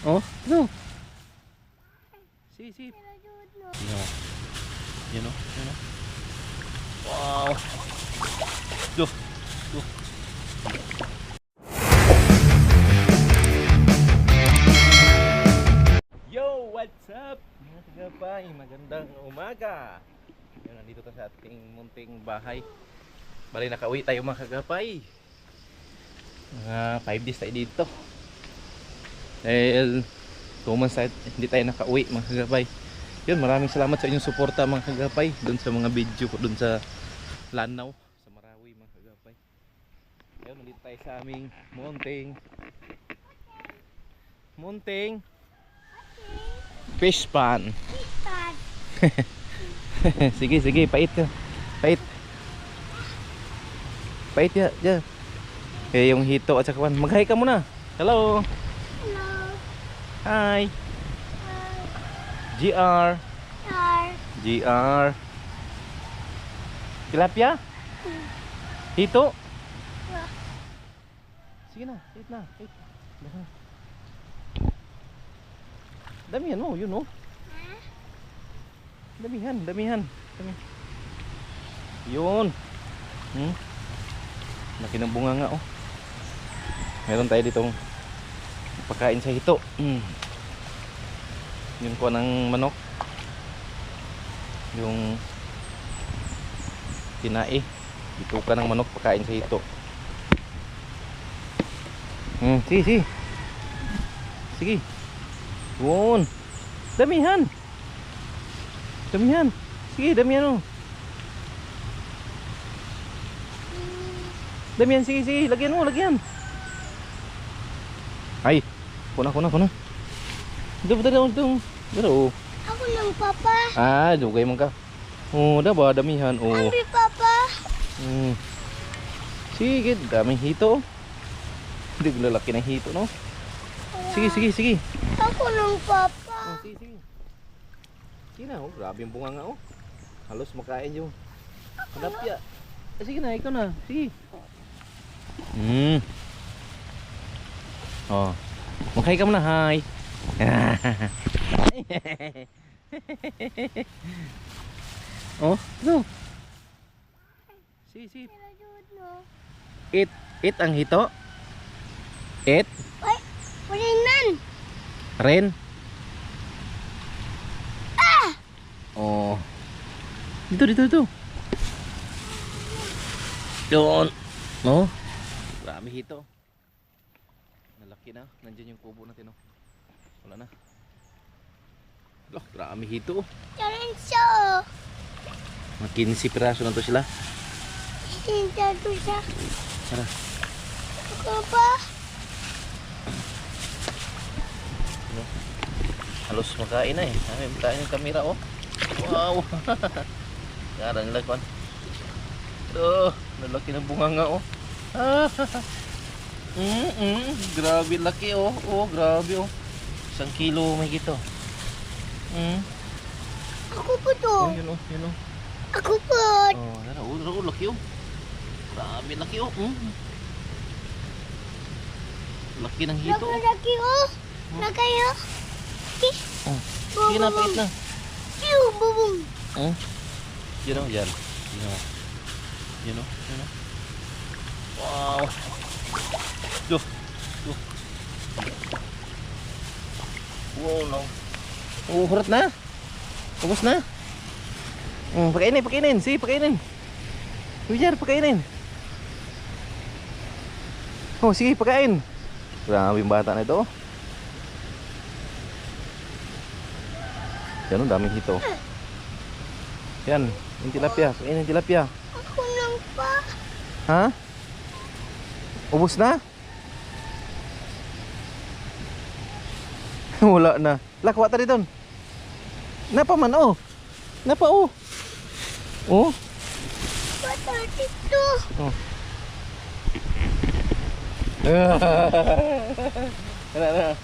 Oh, no. See. You know. Wow. Duh. Yo, what's up? Mga kagapay, magandang umaga. Yan, nandito tayo sa ating munting bahay. Bali, nakauwi tayo mga kagapay. Mga 5 days tayo dito. Dahil 2 months tayo, hindi tayo nakauwi mga kagapay. Yun, maraming salamat sa inyong suporta mga kagapay. Doon sa mga video ko, doon sa Lanao, sa Marawi mga kagapay. Ayun, nandito tayo sa aming munting fish pan. Sige, pait ka. Pait ya. Eh, yung hito at saka mag-hi ka muna. Hello. Hi. GR. Tilapia? Hito? Sige na, pait na. Damihan mo, yun oh. Damihan. Yun. Laki ng bunga nga oh. Meron tayo ditong pagkain sa hito. Yung kuha ng manok. Yung tinae. Bituka ng manok, pagkain sa hito. Sige. Yun. Damihan. Sige, damihan oh. Damihan, sige. Lagyan mo. Ay. Kuna. Dito. Ako lang, Papa. Ah, dugay man ka. Oh, da ba damihan oh. Hungry, Papa. Sige, daming hito. Hindi lalaki ng hito, no? Sige. Ako lang, Papa. Sige. Sige na, oh, grabe yung bunga nga oh. Halos makain yung tilapia. Sige na, ikaw na. Sige. Oh. Maghay ka muna, hi. Oh, no. Sige. Eat ang hito. Eat. Ay, marinan. Ren. Oh. Dito. Yun. No? Marami hito. Nalaki na. Nandiyan yung kubo natin, no? Wala na. Loh, marami hito. Charanso. Mga 15 piraso na to sila. Tinta to siya. Tara. Ako pa. Ano? Halos makain na eh. Ay, makain yung kamera oh. Wow. Garang lakwan. Nalaki ng bunga nga oh. Grabe laki oh. Grabe oh. 1 kilo may gito. Ako po to. Oh, yun oh. Ako po. Laki oh. Grabe laki oh. Laki ng hito. Laki oh. Laki oh. Sige na, pait na. Bubong. Yan. Wow. Duh. Wow, no. Hurat na. Ubos na. Pakainin. Sige, pakainin. Hujar, pakainin. Oh, sige, pakain. Grabe yung bata na ito. Yan, daming hito. Yan, yung tilapia. Pakainin tilapia. Ako lang pa. Ha? Ubos na? Wala na. Lakwa tadi doon. Napa man oh. Oh. Bata dito. Oh. Wala.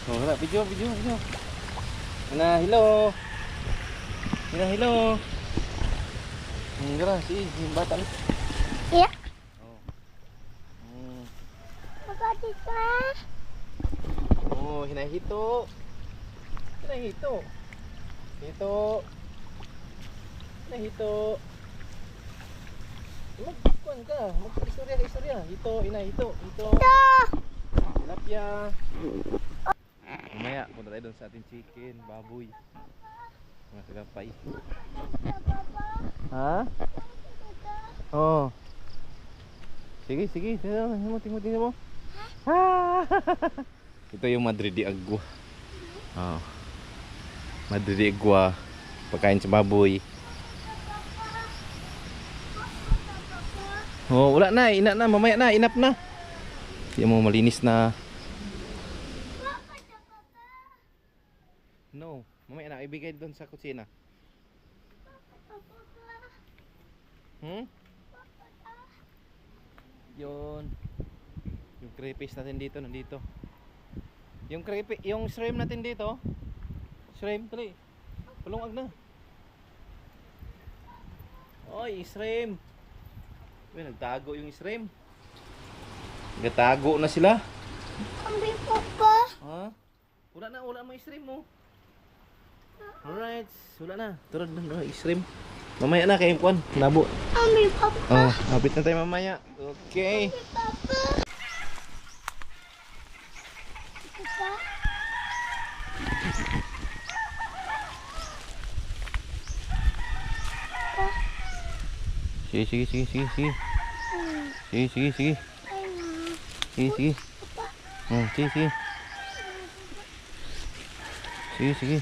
Oh, wala. Video. Hello. Gara si yung bata. Yeah. Oh. Bata Tita. Oh, hinahito. Hinahito. Hito. Hinahito. Magkuhan ka. Mag-istorya. Hito, hinahito. Hito. Tilapia. Mamaya, punta tayo doon sa ating chicken, baboy. Mga kagapay. Ha? Oh. Sige. Tingnan mo. Ha? Ito yung Madrid de Agua. Oh. Madrid de Agua. Pagkain sa baboy. Oh, wala na. Ina na. Mamaya na. Inap na. Hindi mo malinis na. No. Mamaya na. Ibigay doon sa kusina. Yun. Yung crayfish natin dito. Nandito. Yung crayfish. Yung shrimp natin dito. Shrimp. Tuloy. Pulungag na. Oy, shrimp. Uy, nagtago yung shrimp. Nagtago na sila. Kami papa. Ha? Wala mo yung shrimp mo. Alright, wala na. Turod na yung shrimp. Mamaya na kayo kuan. Nabo. Kami papa. Oh, hapit na tayo mamaya. Okay. Papa. Papa. Sige. Sige. Ayun. Sige. Sige. Sige.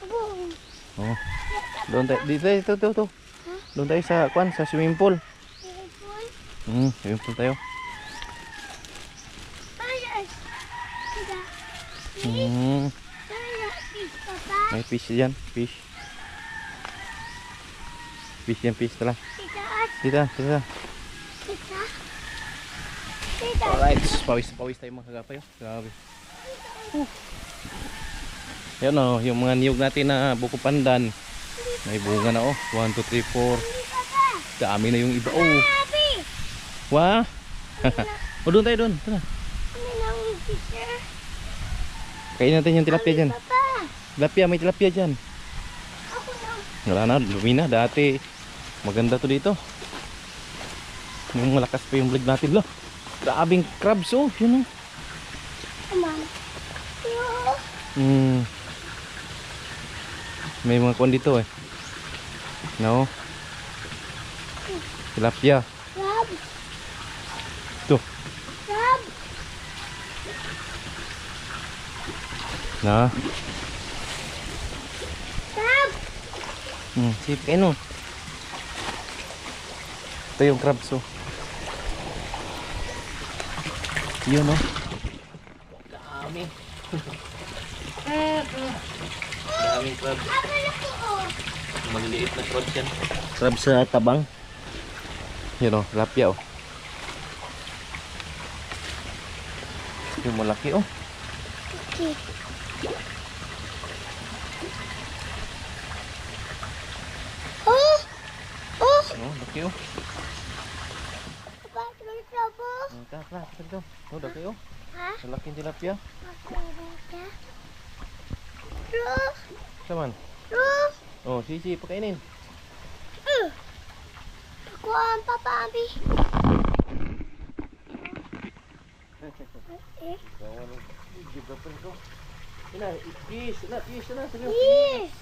Bung. Oh. Doon tayo. Dito. Doon tayo sa kuan, sa swimming pool. Telepon. Swimming pool tayo. Ayos. Tita. Hmm. Ayos, papa. May fish diyan, fish. Fish tala. Tita. Tita. Tita. Tita. Alright, pawis tayo mga kagapay. Grabe. Yan o, yung mga niyog natin na buko pandan. May bunga na 1, 2, 3, 4. Dami na yung iba. Happy. Wah. Doon tayo doon. Tara. Kami nang teacher. Kainin natin yung tilapia dyan. Papa. May tilapia dyan. Ako nang. Wala na, lumi na. Dati, maganda to dito. Yung malakas pa yung vlog natin. Lo, grabing crabs yun o. Come on. May mga kuwan dito no. Tilapia. Crab. Tuh. Crab. Na. Crab. Sip kayo. Ito yung crabs yun dami. Daming crabs. Maliliit na crabs yan. Crabs sa tabang. Yun tilapia yung malaki Okay. Laki Papa, tuloy trouble. Tara, ito. Laki Ha? Malaking tilapia. Makarita. Ruh. Saman. Ruh. Sisi, pakainin. Ako ang Papa Abi. Fish. Yes.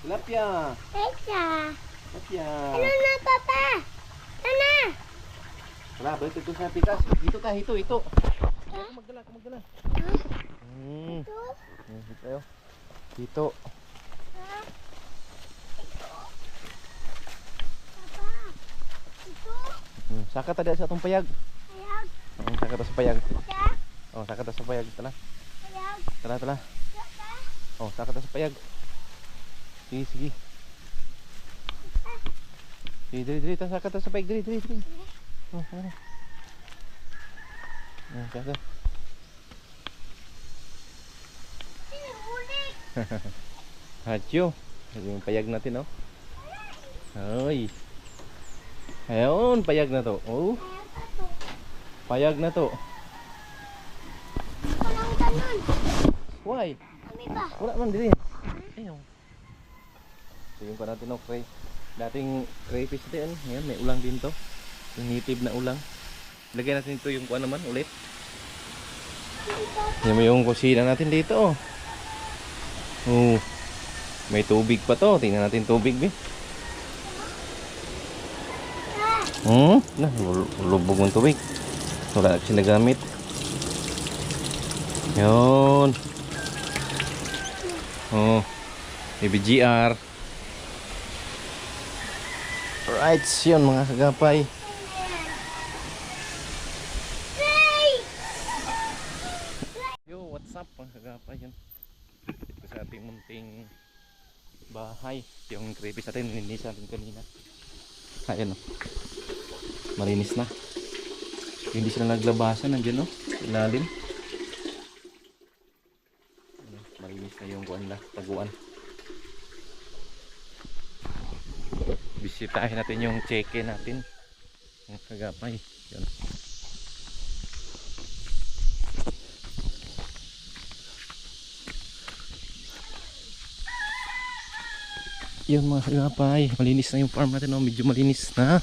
Tilapia. Esa. Tilapia. Ano na, Papa? Ano? Wala, balik ito sa pikas. Hito. Magdala. Ito? Hito. Hito. Ha? Ito. Papa. Ito. Saka tadi sa atong payag. Ayag. Saka ta sa payag. Ika. Saka ta sa payag. Tala. Ayag. Tala. Ika. Saka ta sa payag. Sige. Diri. Saka ta sa payag. Diri. Saka. Sinulit. Hacho. Yung payag natin Ay. Ayun, payag na to. Ayag pa to. Payag na to. Why? Kami ba? Wala man din. Ayun. So yung pa natin okay. Dating crayfish din. Ngayon may ulang din to. Yung native na ulang. Lagyan natin ito yung kuha naman ulit. Yan yung kusina natin dito. Oh. May tubig pa to. Tingnan natin tubig, be. Nah, lubog ng tubig. Wala na sinagamit. Yun. Oh. BBGR. Alright, yun mga kagapay. Yo, what's up mga kagapay? Yun. Ito sa ating munting bahay. Yung crayfish natin, nilinis natin kanina. Ayan o. Malinis na. Hindi sila naglabasan. Nandiyan o. Ilalim. Malinis na yung kuwan na. Taguan. Bisitahin natin yung check-in natin. Yung kagapay. Yun. Yun mga kagapay. Malinis na yung farm natin. O. Medyo malinis na.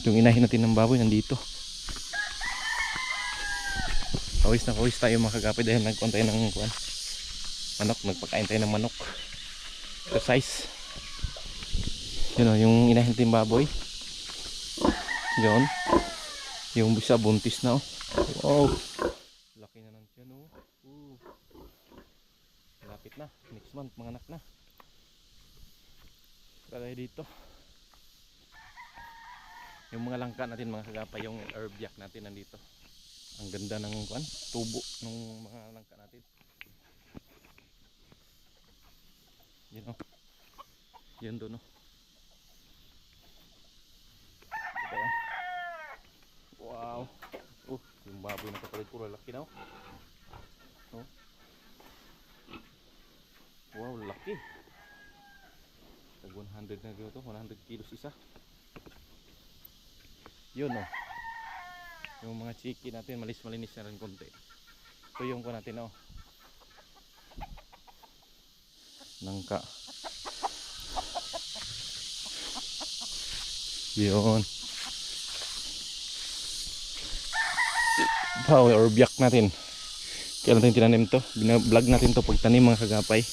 Yung inahin natin ng baboy nandito. Kawis na kawis tayo mga kagapay dahil nagkuhan tayo ng manok. Nagpakain tayo ng manok. Exercise. Yun o, yung inahin natin baboy. Yun. Yung bisa buntis na o. Wow. Laki na ng tiyan o. Lapit na. Next month mga anak na. Kagaya dito. Yung mga langka natin mga kagapay, yung herb yak natin nandito. Ang ganda ng tubo ng mga langka natin. Yun o. Yun doon o. Ito o. Wow. Yung baboy na kapalit ko lalaki na o. Wow, laki. Tag 100 na gito, 100 kilos isa. Yun o. Yung mga chiki natin malinis na rin konti. Ito yung ko natin o. Nangka. Yun. Power biyak natin. Kaya natin tinanim to. Binablog natin to pagtanim mga kagapay.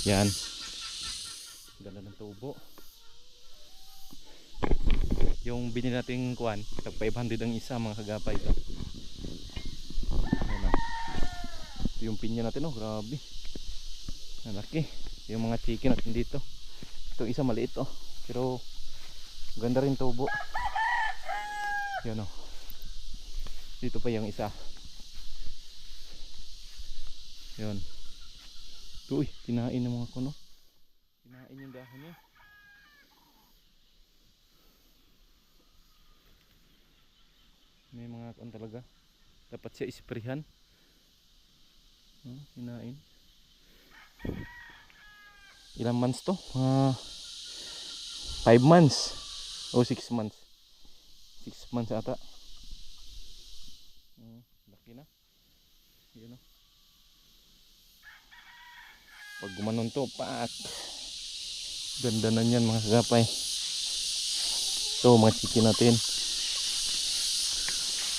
Yan. Ganda ng tubo. Yung binili nating kuan, tag 500 ang isa mga kagapay ito. Ayan o. Ito yung pinya natin o, grabe. Malaki. Yung mga chicken natin dito. Ito isa maliit o. Pero ganda rin tubo. Yan o. Dito pa yung isa. Yun. Uy, kinain ng mga kuno. Kinain yung dahon niya. May mga kuan talaga. Dapat siya isprehan. Kinain. Ilang months to? 5 months. O 6 months. 6 months ata. Laki na. Yun o. Pag gumanon to, pak. Ganda na yan mga kagapay. So mga chicken natin.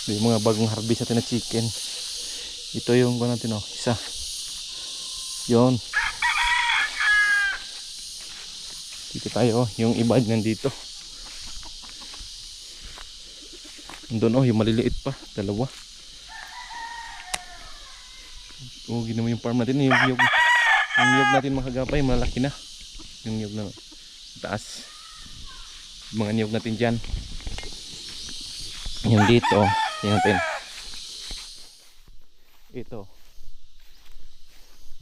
Yung mga bagong harvest natin na chicken. Ito yung kuha natin o. Isa. Yun. Dito tayo o. Yung iba nandito. Doon o. Yung maliliit pa. Dalawa. O ginawa yung farm natin. Yung niyog natin mga kagapay. Malaki na. Yung niyog na taas. Yung mga niyog natin dyan. Yung dito. Yan natin.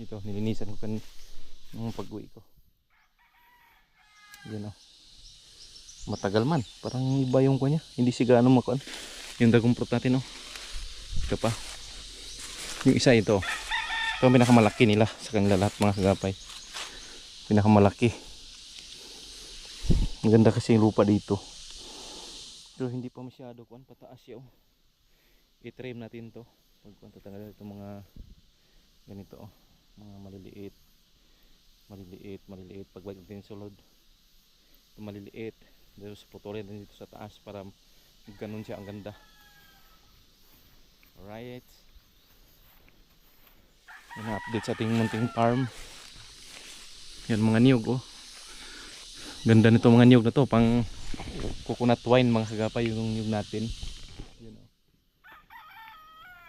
Ito nilinisan ko nung pag-uwi ko. Yan o. Matagal man. Parang iba yung kanya. Hindi siya gaano makuan. Yung dagong fruit natin o. Ito pa. Yung isa ito. Ito ang pinakamalaki nila sa kanila lahat mga kagapay. Pinakamalaki. Maganda kasi yung lupa dito. Pero hindi pa masyado kuan. Pataas siya o. I-trim natin to. Pag tatanggal itong mga ganito oh, mga maliliit pagbalik din sulod ito maliliit dito sa putulin din dito sa taas para ganun siya ang ganda. Alright, ina-update sa ating munting farm. Yan mga niyog oh, ganda nito mga niyog na to, pang coconut wine mga kagapay yung niyog natin. Yan oh,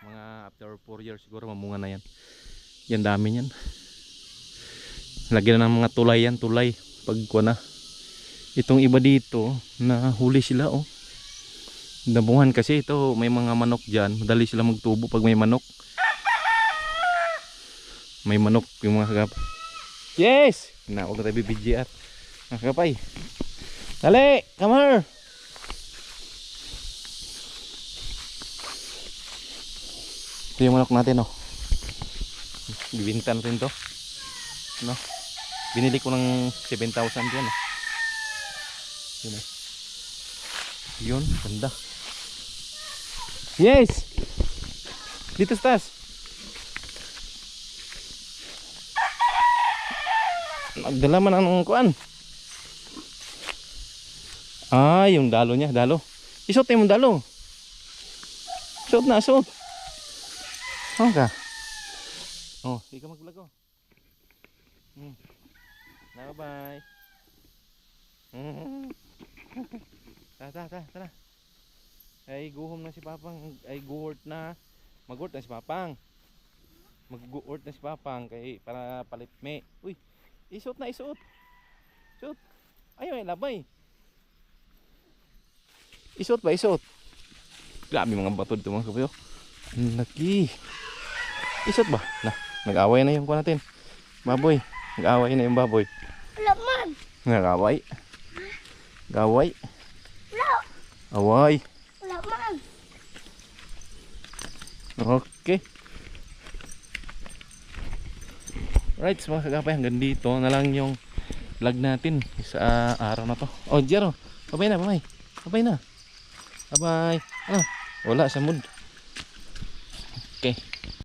mga after 4 years siguro mamunga na yan. Yan dami yan. Lagyan na ng mga tulay yan, tulay pag kuha na. Itong iba dito na huli sila oh. Dabuhan kasi ito, may mga manok diyan, madali sila magtubo pag may manok. May manok yung mga kagapay. Yes! Na, huwag na tayo BBGR. Mga kagapay. Dali! Come here! Ito yung manok natin oh. Bibinta natin to no? Binili ko ng 7,000 yan oh. Yun oh. Yun, ganda. Yes! Dito sa taas. Nagdala man ang kuan. Ah, yung dalo niya, dalo. Isot yung dalo. Isot na, isot. Oh ka. Oh, ikaw mag-vlog oh. Bye-bye. Tara. Ay guhom na si Papang, ay guhort na. Magurt na si Papang. Mag-guhort na si Papang kay para palit me. Uy, isot na isot. Isot. Ayaw ay labay. Isot ba isot? Grabe mga bato dito mga kabayo. Ang laki. Isot ba? Na, nag-away na yung kuha natin. Baboy. Nag-away na yung baboy. Wala man. Nag-away. Gaway. Wala. Away. Wala man. Okay. Right, mga kagapay, hanggang dito na lang yung vlog natin sa araw na to. Oh, Jero. Bye-bye na, bye-bye. Bye-bye na. Bye-bye. Wala sa mood. Okay.